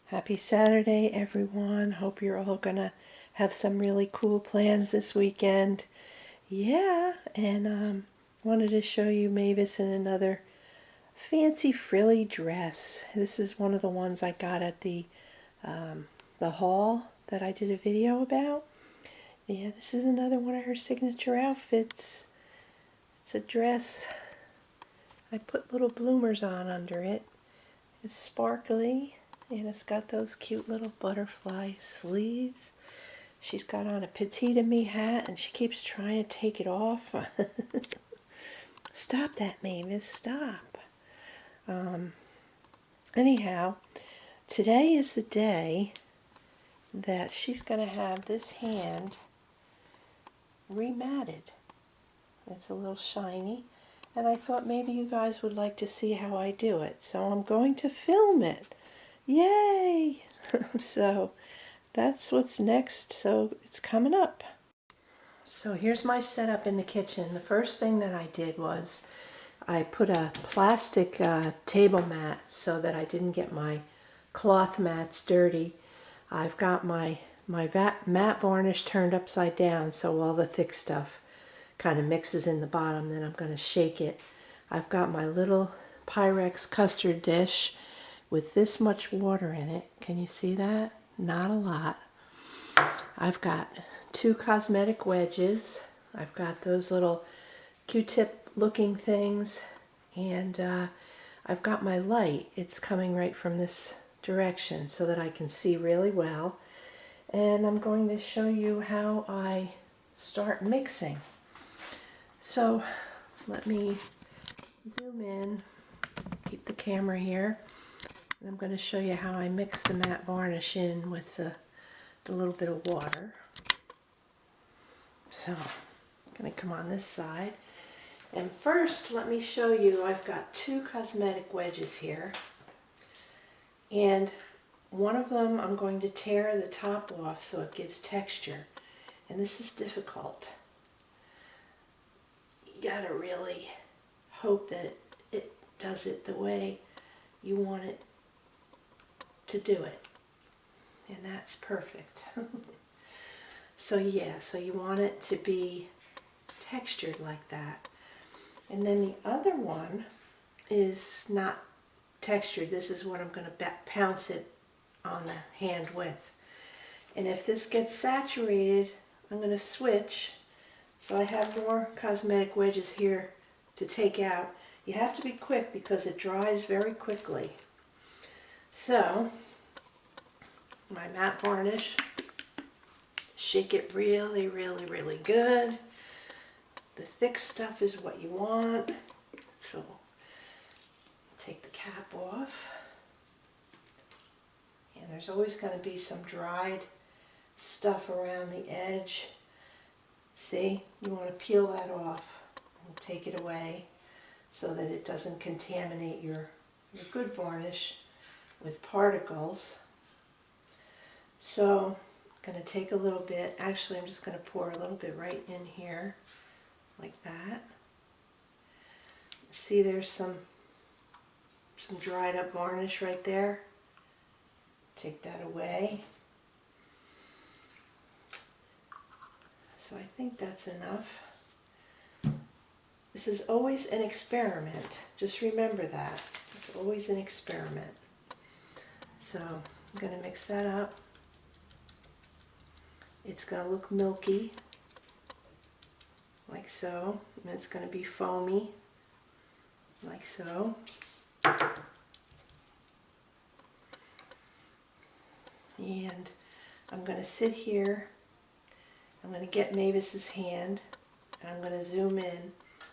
Happy Saturday, everyone. Hope you're all gonna have some really cool plans this weekend. Yeah, and wanted to show you Mavis in another fancy frilly dress. This is one of the ones I got at the haul that I did a video about. Yeah, this is another one of her signature outfits. It's a dress. I put little bloomers on under it. It's sparkly. And it's got those cute little butterfly sleeves. She's got on a petite me hat and she keeps trying to take it off. Stop that, Mavis, stop. Anyhow, today is the day that she's going to have this hand rematted. It's a little shiny. And I thought maybe you guys would like to see how I do it. So I'm going to film it. Yay! So that's what's next. So it's coming up. So here's my setup in the kitchen. The first thing that I did was I put a plastic table mat so that I didn't get my cloth mats dirty. I've got my matte varnish turned upside down so all the thick stuff kind of mixes in the bottom. Then I'm going to shake it. I've got my little Pyrex custard dish with this much water in it. Can you see that? Not a lot. I've got 2 cosmetic wedges. I've got those little Q-tip looking things. And I've got my light. It's coming right from this direction so that I can see really well. And I'm going to show you how I start mixing. So let me zoom in, keep the camera here. And I'm going to show you how I mix the matte varnish in with the little bit of water. So I'm going to come on this side. And first, let me show you, I've got 2 cosmetic wedges here. And one of them I'm going to tear the top off so it gives texture. And this is difficult. You got to really hope that it does it the way you want it to do it. And that's perfect. So yeah, so you want it to be textured like that. And then the other one is not textured. This is what I'm going to pounce it on the hand with. And if this gets saturated, I'm going to switch. So I have more cosmetic wedges here to take out. You have to be quick because it dries very quickly. So my matte varnish, shake it really, really, really good. The thick stuff is what you want. So take the cap off. And there's always going to be some dried stuff around the edge. See, you want to peel that off and take it away so that it doesn't contaminate your good varnish with particles. So I'm going to take a little bit, actually I'm just going to pour a little bit right in here, like that. See, there's some dried up varnish right there. Take that away. So I think that's enough. This is always an experiment. Just remember that. It's always an experiment. So I'm going to mix that up. It's going to look milky, like so. And it's going to be foamy, like so. And I'm going to sit here. I'm going to get Mavis's hand, and I'm going to zoom in,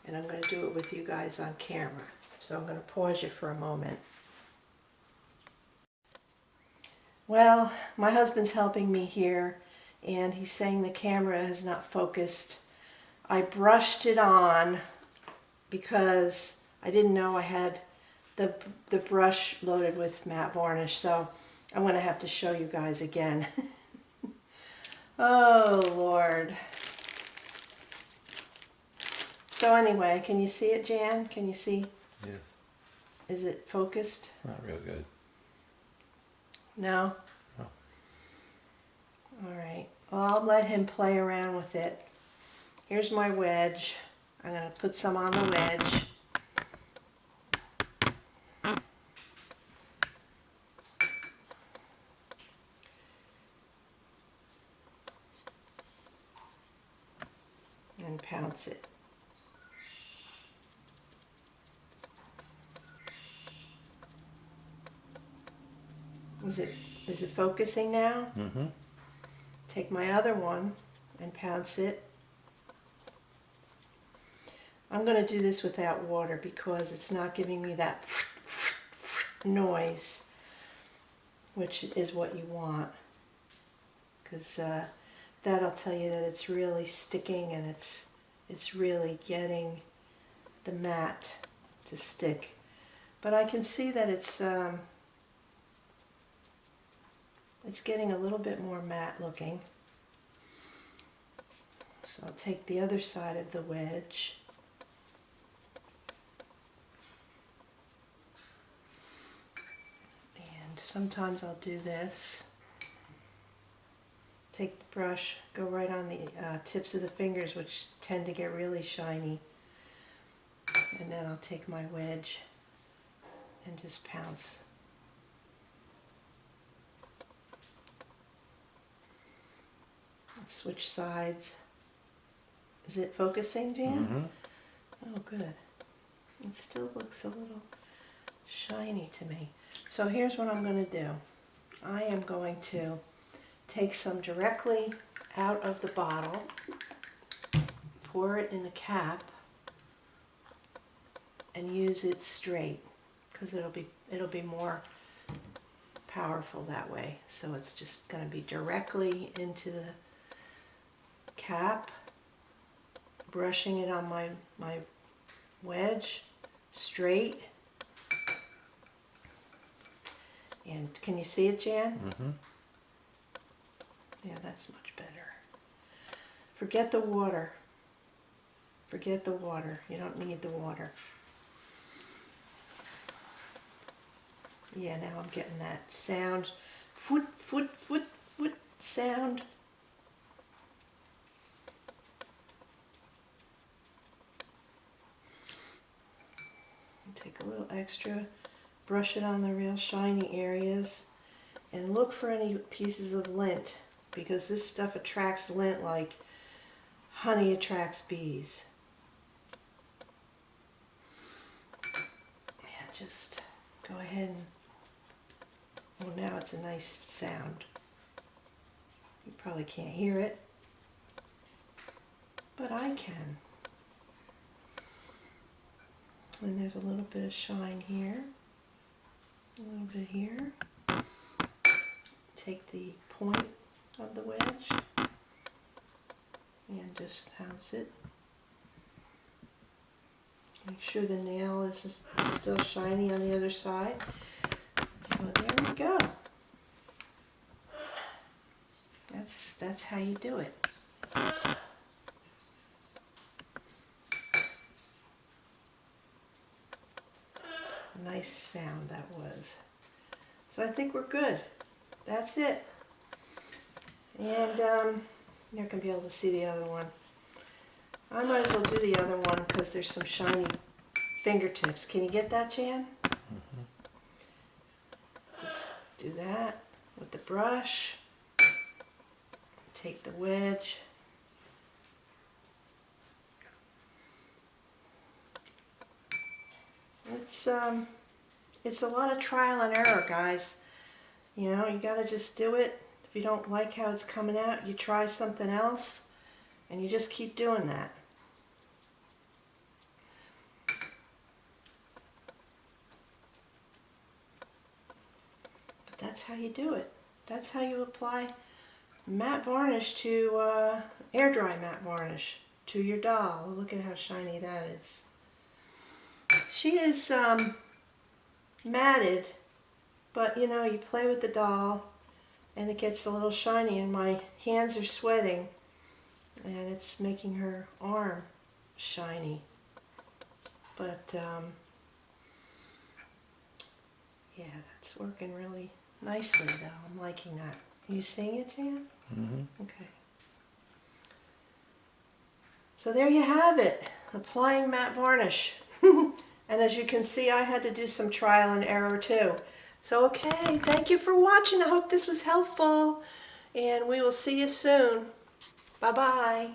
and I'm going to do it with you guys on camera. So I'm going to pause you for a moment. Well, my husband's helping me here, and he's saying the camera is not focused. I brushed it on because I didn't know I had the brush loaded with matte varnish, so I'm going to have to show you guys again. Oh, Lord. So anyway, can you see it, Jan? Can you see? Yes. Is it focused? Not real good. No? No. All right. Well, I'll let him play around with it. Here's my wedge. I'm going to put some on the wedge. And pounce it. Is it focusing now? Mm-hmm. Take my other one and pounce it. I'm going to do this without water because it's not giving me that noise, which is what you want, because that'll tell you that it's really sticking and it's really getting the mat to stick. But I can see that it's getting a little bit more matte looking. So I'll take the other side of the wedge. And sometimes I'll do this. Take the brush, go right on the tips of the fingers, which tend to get really shiny. And then I'll take my wedge and just pounce. Switch sides. Is it focusing, Jan? Mm-hmm. Oh, good. It still looks a little shiny to me. So here's what I'm going to do. I am going to take some directly out of the bottle, pour it in the cap, and use it straight because it'll be more powerful that way. So it's just going to be directly into the cap, brushing it on my wedge straight. And can you see it, Jan? Mm-hmm. Yeah, that's much better. Forget the water. Forget the water. You don't need the water. Yeah, now I'm getting that sound. Foot, foot, foot, foot sound. Take a little extra, brush it on the real shiny areas, and look for any pieces of lint, because this stuff attracts lint like honey attracts bees. Yeah, just go ahead and, well, now it's a nice sound. You probably can't hear it, but I can. And there's a little bit of shine here, a little bit here. Take the point of the wedge and just pounce it. Make sure the nail is still shiny on the other side. So there we go. That's how you do it. Nice sound that was. So I think we're good. That's it. And you're not going to be able to see the other one. I might as well do the other one because there's some shiny fingertips. Can you get that, Jan? Mm-hmm. Just do that with the brush. Take the wedge. It's a lot of trial and error, guys. You know, you gotta just do it. If you don't like how it's coming out, you try something else, and you just keep doing that. But that's how you do it. That's how you apply matte varnish to air dry matte varnish to your doll. Look at how shiny that is. She is matted, but you know, you play with the doll and it gets a little shiny, and my hands are sweating and it's making her arm shiny. But yeah, that's working really, nicely, though. I'm liking that. Are you seeing it, Jan? Mm-hmm. Okay. So there you have it, applying matte varnish. And as you can see, I had to do some trial and error too. So okay, thank you for watching. I hope this was helpful. And we will see you soon. Bye-bye.